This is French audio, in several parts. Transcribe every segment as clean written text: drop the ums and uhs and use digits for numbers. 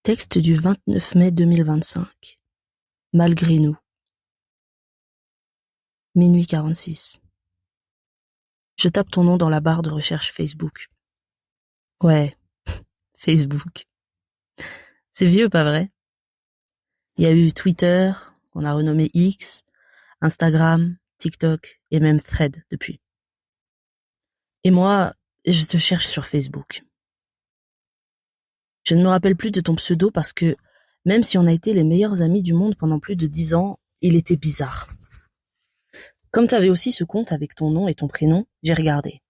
Texte du 29 mai 2025. Malgré nous. Minuit 46. Je tape ton nom dans la barre de recherche Facebook. Ouais, Facebook. C'est vieux, pas vrai? Il y a eu Twitter, qu'on a renommé X, Instagram, TikTok et même Thread depuis. Et moi, je te cherche sur Facebook. Je ne me rappelle plus de ton pseudo parce que, même si on a été les meilleurs amis du monde pendant plus de 10 ans, il était bizarre. Comme t'avais aussi ce compte avec ton nom et ton prénom, j'ai regardé.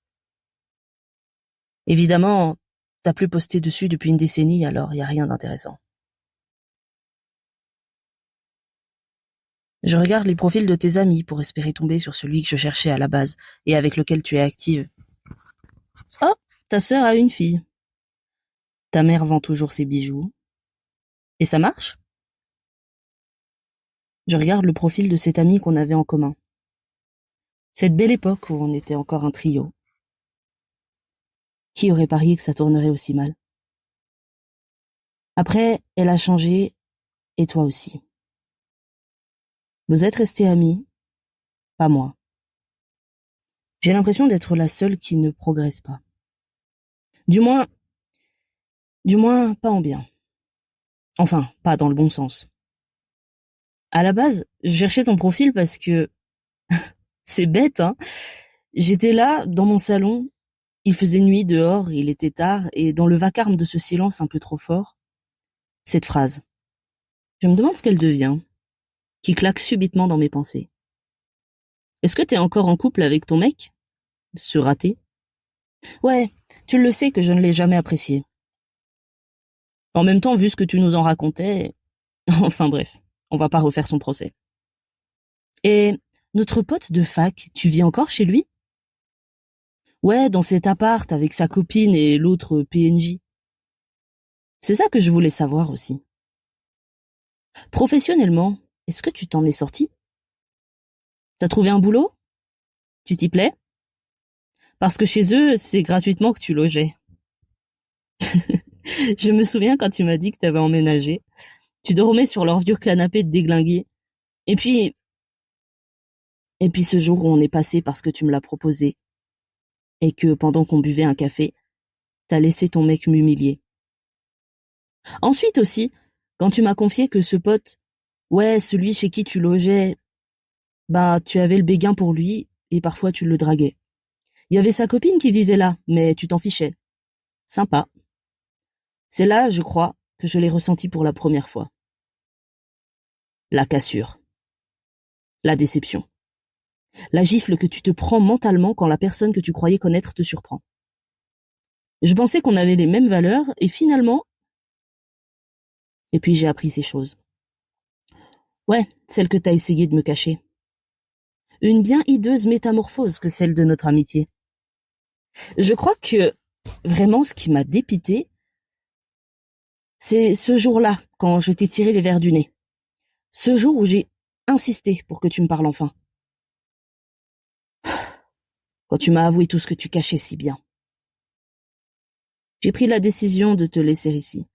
Évidemment, t'as plus posté dessus depuis une décennie, alors y a rien d'intéressant. Je regarde les profils de tes amis pour espérer tomber sur celui que je cherchais à la base et avec lequel tu es active. Oh, ta sœur a une fille. Ta mère vend toujours ses bijoux. Et ça marche? Je regarde le profil de cet ami qu'on avait en commun. Cette belle époque où on était encore un trio. Qui aurait parié que ça tournerait aussi mal? Après, elle a changé, et toi aussi. Vous êtes restés amis, pas moi. J'ai l'impression d'être la seule qui ne progresse pas. Du moins, pas en bien. Enfin, pas dans le bon sens. À la base, je cherchais ton profil parce que... c'est bête, hein. J'étais là, dans mon salon, il faisait nuit dehors, il était tard, et dans le vacarme de ce silence un peu trop fort, cette phrase. Je me demande ce qu'elle devient, qui claque subitement dans mes pensées. Est-ce que t'es encore en couple avec ton mec? Ce raté? Ouais, tu le sais que je ne l'ai jamais apprécié. En même temps, vu ce que tu nous en racontais... enfin bref, on va pas refaire son procès. Et notre pote de fac, tu vis encore chez lui? Ouais, dans cet appart avec sa copine et l'autre PNJ. C'est ça que je voulais savoir aussi. Professionnellement, est-ce que tu t'en es sorti? T'as trouvé un boulot? Tu t'y plais? Parce que chez eux, c'est gratuitement que tu logeais. Je me souviens quand tu m'as dit que t'avais emménagé. Tu dormais sur leur vieux canapé de déglingué. Et puis ce jour où on est passé parce que tu me l'as proposé. Et que pendant qu'on buvait un café, t'as laissé ton mec m'humilier. Ensuite aussi, quand tu m'as confié que ce pote, ouais, celui chez qui tu logeais, bah, tu avais le béguin pour lui et parfois tu le draguais. Il y avait sa copine qui vivait là, mais tu t'en fichais. Sympa. C'est là, je crois, que je l'ai ressenti pour la première fois. La cassure. La déception. La gifle que tu te prends mentalement quand la personne que tu croyais connaître te surprend. Je pensais qu'on avait les mêmes valeurs et finalement... Et puis j'ai appris ces choses. Ouais, celle que t'as essayé de me cacher. Une bien hideuse métamorphose que celle de notre amitié. Je crois que, vraiment, ce qui m'a dépité, c'est ce jour-là, quand je t'ai tiré les verres du nez. Ce jour où j'ai insisté pour que tu me parles enfin. Quand tu m'as avoué tout ce que tu cachais si bien. J'ai pris la décision de te laisser ici.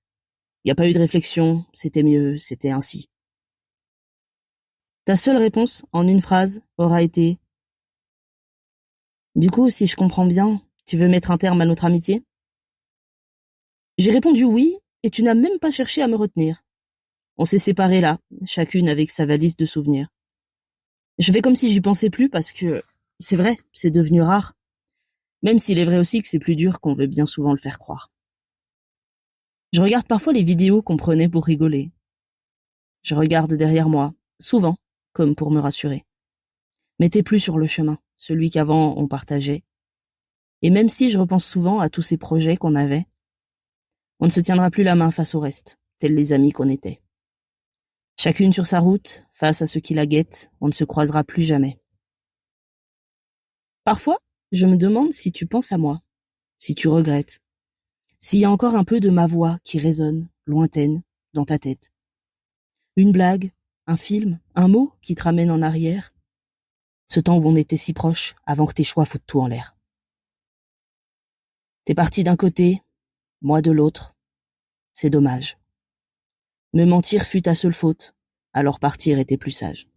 Y a pas eu de réflexion, c'était mieux, c'était ainsi. Ta seule réponse, en une phrase, aura été « Du coup, si je comprends bien, tu veux mettre un terme à notre amitié ?» J'ai répondu oui, et tu n'as même pas cherché à me retenir. On s'est séparés là, chacune avec sa valise de souvenirs. Je fais comme si j'y pensais plus parce que, c'est vrai, c'est devenu rare. Même s'il est vrai aussi que c'est plus dur qu'on veut bien souvent le faire croire. Je regarde parfois les vidéos qu'on prenait pour rigoler. Je regarde derrière moi, souvent, comme pour me rassurer. Mais t'es plus sur le chemin, celui qu'avant on partageait. Et même si je repense souvent à tous ces projets qu'on avait, on ne se tiendra plus la main face au reste, tels les amis qu'on était. Chacune sur sa route, face à ceux qui la guettent, on ne se croisera plus jamais. Parfois, je me demande si tu penses à moi, si tu regrettes, s'il y a encore un peu de ma voix qui résonne, lointaine, dans ta tête. Une blague, un film, un mot qui te ramène en arrière. Ce temps où on était si proches, avant que tes choix foutent tout en l'air. T'es parti d'un côté, moi de l'autre. C'est dommage. Me mentir fut ta seule faute, alors partir était plus sage.